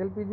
LPG